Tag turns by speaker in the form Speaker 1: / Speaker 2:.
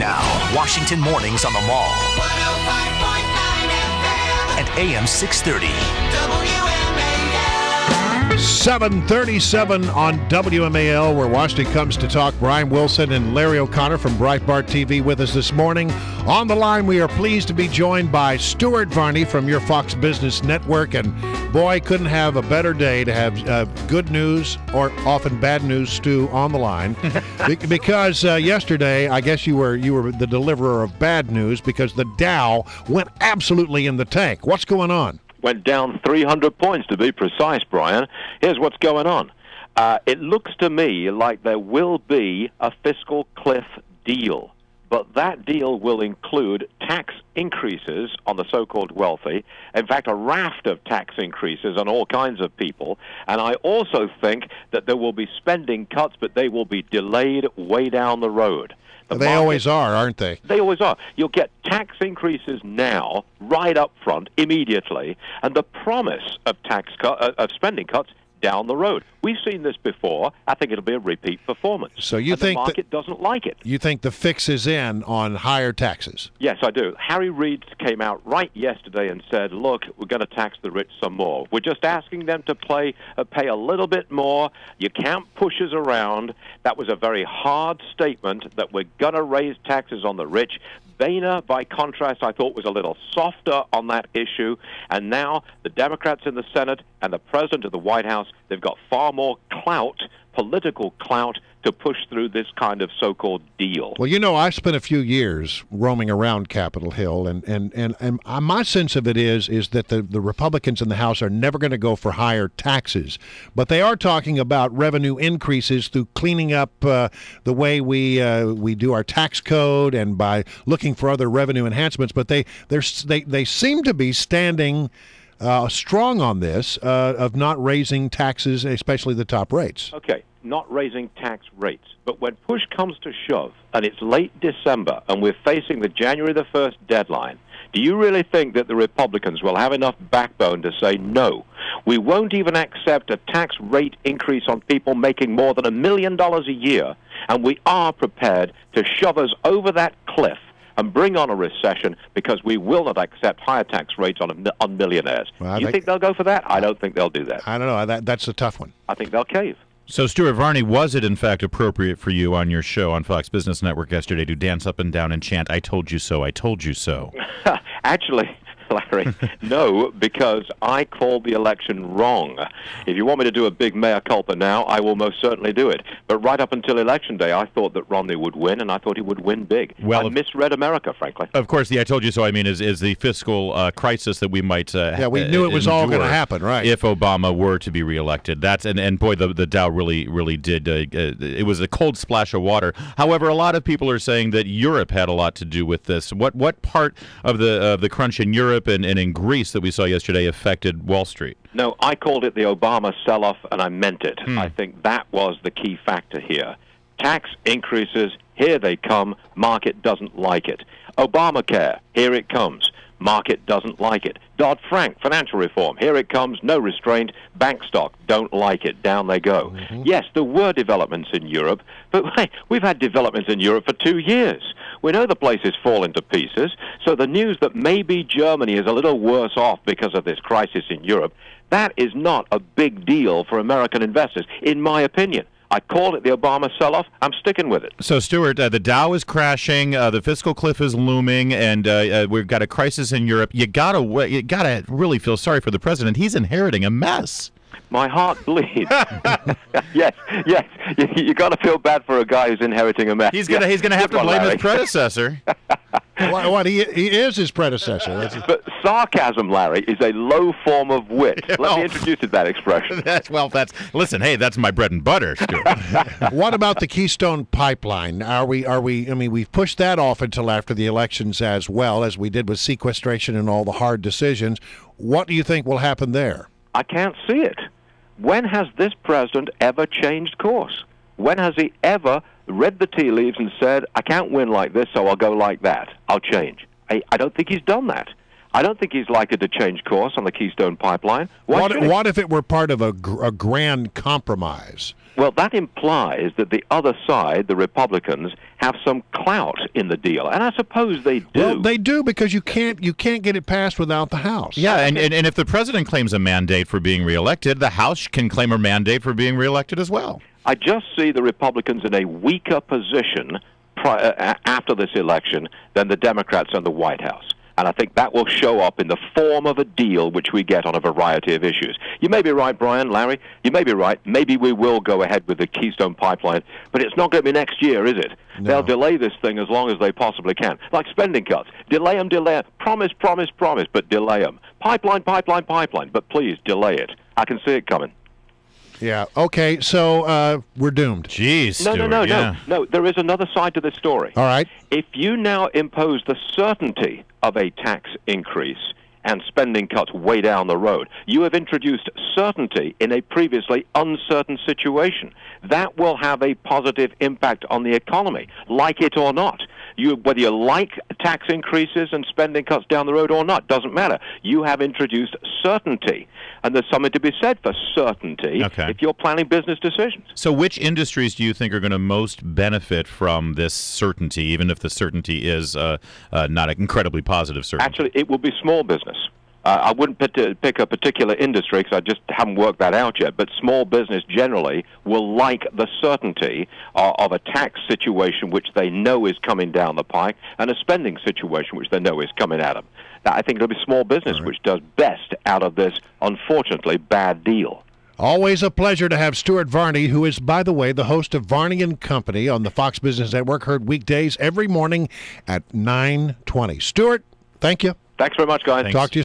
Speaker 1: Now, Washington Mornings on the Mall. 105.9 FM. And AM 630. WMAL.
Speaker 2: 7:37 on WMAL, where Washington comes to talk. Brian Wilson and Larry O'Connor from Breitbart TV with us this morning. On the line, we are pleased to be joined by Stuart Varney from your Fox Business Network. And boy, couldn't have a better day to have good news, or often bad news, Stu, on the line. Because yesterday, I guess you were the deliverer of bad news, because the Dow went absolutely in the tank. What's going on?
Speaker 3: Went down 300 points, to be precise, Brian. Here's what's going on. It looks to me like there will be a fiscal cliff deal, but that deal will include tax increases on the so-called wealthy, in fact, a raft of tax increases on all kinds of people, and I also think that there will be spending cuts, but they will be delayed way down the road.
Speaker 2: They always are, aren't they?
Speaker 3: They always are. You'll get tax increases now, right up front, immediately, and the promise of of spending cuts down the road. We've seen this before. I think it'll be a repeat performance.
Speaker 2: So you think
Speaker 3: the market doesn't like it?
Speaker 2: You think the fix is in on higher taxes?
Speaker 3: Yes, I do. Harry Reid came out right yesterday and said, look, we're going to tax the rich some more. We're just asking them to pay a little bit more. You can't push us around. That was a very hard statement, that we're going to raise taxes on the rich. Boehner, by contrast, I thought was a little softer on that issue. And now the Democrats in the Senate and the President of the White House, they've got far more clout, political clout, to push through this kind of so-called deal.
Speaker 2: Well, you know, I've spent a few years roaming around Capitol Hill, and my sense of it is that the Republicans in the House are never going to go for higher taxes, but they are talking about revenue increases through cleaning up the way we do our tax code and by looking for other revenue enhancements. But they seem to be standing strong on this of not raising taxes, especially the top rates.
Speaker 3: Okay. Not raising tax rates. But when push comes to shove, and it's late December, and we're facing the January the 1st deadline, do you really think that the Republicans will have enough backbone to say, no, we won't even accept a tax rate increase on people making more than $1 million a year, and we are prepared to shove us over that cliff and bring on a recession, because we will not accept higher tax rates on millionaires?
Speaker 2: Well,
Speaker 3: you think they'll go for that? I don't think they'll do that.
Speaker 2: I don't know. That's a tough one.
Speaker 3: I think they'll cave.
Speaker 4: So, Stuart Varney, was it in fact appropriate for you on your show on Fox Business Network yesterday to dance up and down and chant, "I told you so, I told you so"?
Speaker 3: Actually, Larry, no, because I called the election wrong. If you want me to do a big mea culpa now, I will most certainly do it. But right up until Election Day, I thought that Romney would win, and I thought he would win big.
Speaker 4: Well,
Speaker 3: I misread America, frankly.
Speaker 4: Of course, the "I told you so," I mean, is the fiscal crisis that we might
Speaker 2: yeah, we knew it was all going to happen, right?
Speaker 4: If Obama were to be reelected. That's and boy, the Dow really did. It was a cold splash of water. However, a lot of people are saying that Europe had a lot to do with this. What part of the crunch in Europe and in Greece that we saw yesterday affected Wall Street?
Speaker 3: No, I called it the Obama sell-off, and I meant it. I think that was the key factor here. Tax increases, here they come. Market doesn't like it. Obamacare, here it comes. Market doesn't like it. Dodd-Frank, financial reform, here it comes. No restraint. Bank stock, don't like it. Down they go. Yes, there were developments in Europe, but hey, we've had developments in Europe for 2 years. We know the place is falling to pieces, so the news that maybe Germany is a little worse off because of this crisis in Europe, that is not a big deal for American investors, in my opinion. I called it the Obama sell-off. I'm sticking with it.
Speaker 4: So, Stuart, the Dow is crashing, the fiscal cliff is looming, and we've got a crisis in Europe. You gotta really feel sorry for the president. He's inheriting a mess.
Speaker 3: My heart bleeds. Yes. You got to feel bad for a guy who's inheriting a mess.
Speaker 4: He's gonna have to blame his predecessor.
Speaker 2: What he is his predecessor.
Speaker 3: But sarcasm, Larry, is a low form of wit. Let me introduce that expression.
Speaker 4: Listen. Hey, that's my bread and butter, Stuart.
Speaker 2: What about the Keystone Pipeline? Are we? I mean, we've pushed that off until after the elections, as well as we did with sequestration and all the hard decisions. What do you think will happen there?
Speaker 3: I can't see it. When has this president ever changed course? When has he ever read the tea leaves and said, I can't win like this, so I'll go like that. I'll change. I don't think he's done that. I don't think he's likely to change course on the Keystone Pipeline.
Speaker 2: What if it were part of a grand compromise?
Speaker 3: Well, that implies that the other side, the Republicans, have some clout in the deal, and I suppose they do.
Speaker 2: Well, they do, because you can't get it passed without the House.
Speaker 4: Yeah, and if the president claims a mandate for being reelected, the House can claim a mandate for being reelected as well.
Speaker 3: I just see the Republicans in a weaker position after this election than the Democrats and the White House. And I think that will show up in the form of a deal which we get on a variety of issues. You may be right, Brian, Larry. You may be right. Maybe we will go ahead with the Keystone Pipeline, but it's not going to be next year, is it? No. They'll delay this thing as long as they possibly can. Like spending cuts. Delay them, delay them. Promise, promise, promise, but delay them. Pipeline, pipeline, pipeline, but please delay it. I can see it coming.
Speaker 2: Yeah. Okay. So we're doomed.
Speaker 4: Jeez. Stuart,
Speaker 3: No. There is another side to this story.
Speaker 2: All right.
Speaker 3: If you now impose the certainty of a tax increase and spending cuts way down the road, you have introduced certainty in a previously uncertain situation. That will have a positive impact on the economy, like it or not. Whether you like tax increases and spending cuts down the road or not, doesn't matter. You have introduced certainty. And there's something to be said for certainty if you're planning business decisions.
Speaker 4: So which industries do you think are going to most benefit from this certainty, even if the certainty is not an incredibly positive certainty?
Speaker 3: Actually, it will be small business. I wouldn't pick a particular industry because I just haven't worked that out yet, but small business generally will like the certainty of a tax situation which they know is coming down the pike and a spending situation which they know is coming at them. I think it'll be small business which does best out of this, unfortunately, bad deal.
Speaker 2: Always a pleasure to have Stuart Varney, who is, by the way, the host of Varney Company on the Fox Business Network, heard weekdays every morning at 9:20. Stuart, thank you.
Speaker 3: Thanks very much, guys.
Speaker 2: Talk to you